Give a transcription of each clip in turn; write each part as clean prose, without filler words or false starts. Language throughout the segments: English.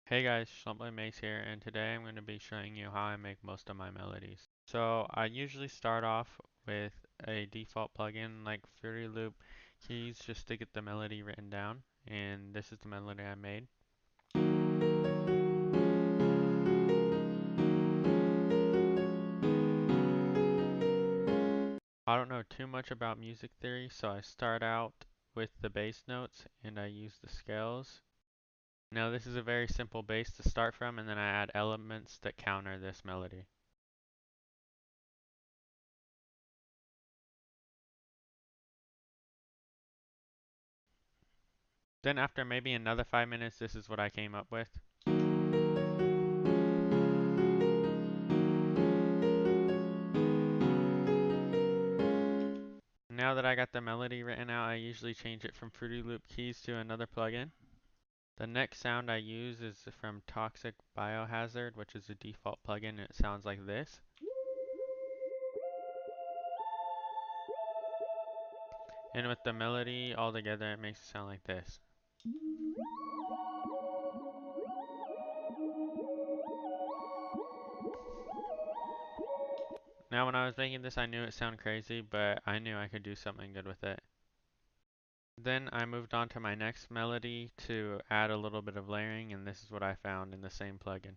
Hey guys, Shlump Mase here, and today I'm going to be showing you how I make most of my melodies. So I usually start off with a default plugin like Fruity Loop keys just to get the melody written down, and this is the melody I made. I don't know too much about music theory, so I start out with the bass notes and I use the scales. Now this is a very simple bass to start from, and then I add elements that counter this melody. Then after maybe another 5 minutes, this is what I came up with. Now that I got the melody written out, I usually change it from Fruity Loop keys to another plugin. The next sound I use is from Toxic Biohazard, which is a default plugin, and it sounds like this. And with the melody all together, it makes it sound like this. Now when I was making this, I knew it sounded crazy, but I knew I could do something good with it. Then I moved on to my next melody to add a little bit of layering, and this is what I found in the same plugin.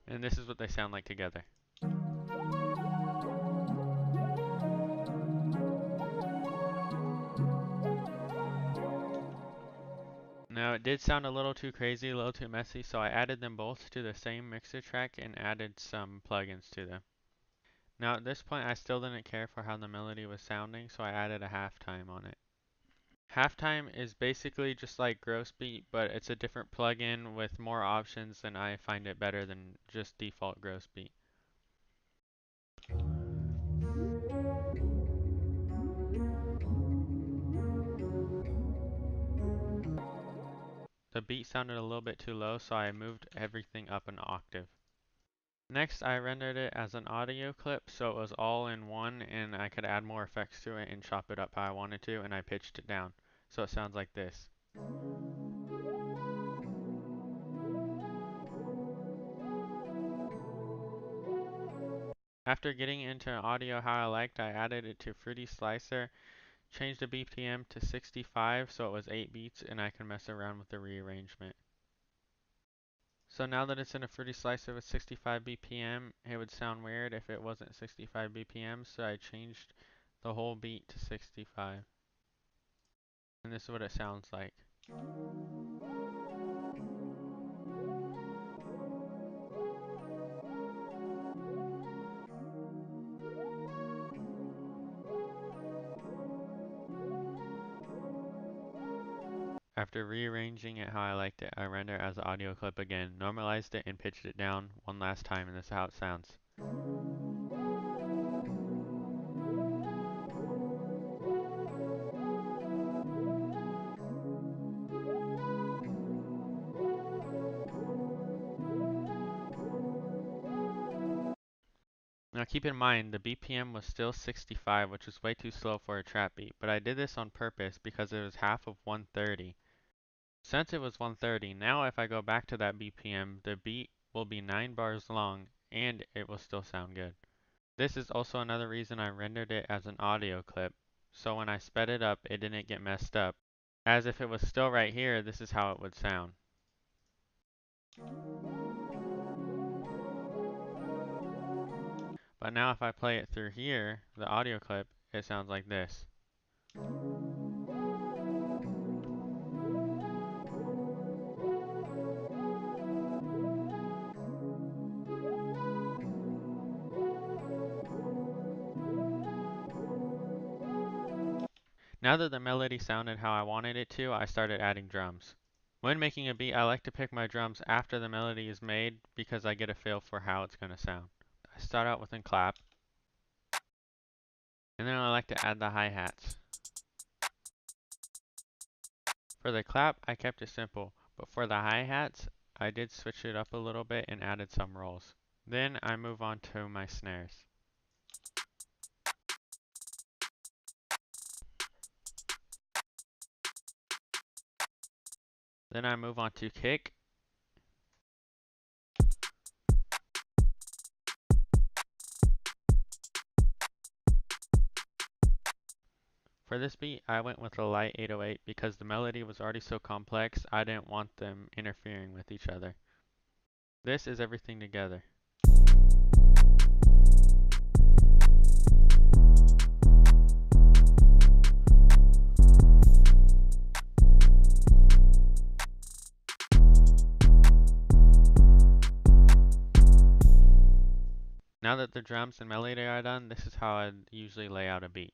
And this is what they sound like together. Now it did sound a little too crazy, a little too messy, so I added them both to the same mixer track and added some plugins to them. Now at this point I still didn't care for how the melody was sounding, so I added a halftime on it. Halftime is basically just like gross beat, but it's a different plugin with more options, and I find it better than just default gross beat. The beat sounded a little bit too low, so I moved everything up an octave. Next, I rendered it as an audio clip, so it was all in one, and I could add more effects to it and chop it up how I wanted to, and I pitched it down, so it sounds like this. After getting into audio how I liked, I added it to Fruity Slicer, changed the BPM to 65 so it was 8 beats, and I can mess around with the rearrangement. So now that it's in a Fruity Slicer with 65 BPM, it would sound weird if it wasn't 65 BPM, so I changed the whole beat to 65. And this is what it sounds like. After rearranging it how I liked it, I rendered it as an audio clip again, normalized it, and pitched it down one last time, and this is how it sounds. Now keep in mind, the BPM was still 65, which is way too slow for a trap beat, but I did this on purpose because it was half of 130. Since it was 130, now if I go back to that BPM, the beat will be 9 bars long, and it will still sound good. This is also another reason I rendered it as an audio clip, so when I sped it up, it didn't get messed up. As if it was still right here, this is how it would sound. But now if I play it through here, the audio clip, it sounds like this. Now that the melody sounded how I wanted it to, I started adding drums. When making a beat, I like to pick my drums after the melody is made because I get a feel for how it's going to sound. I start out with a clap, and then I like to add the hi-hats. For the clap, I kept it simple, but for the hi-hats, I did switch it up a little bit and added some rolls. Then I move on to my snares. Then I move on to kick. For this beat, I went with a light 808 because the melody was already so complex, I didn't want them interfering with each other. This is everything together. Now that the drums and melody are done, this is how I'd usually lay out a beat.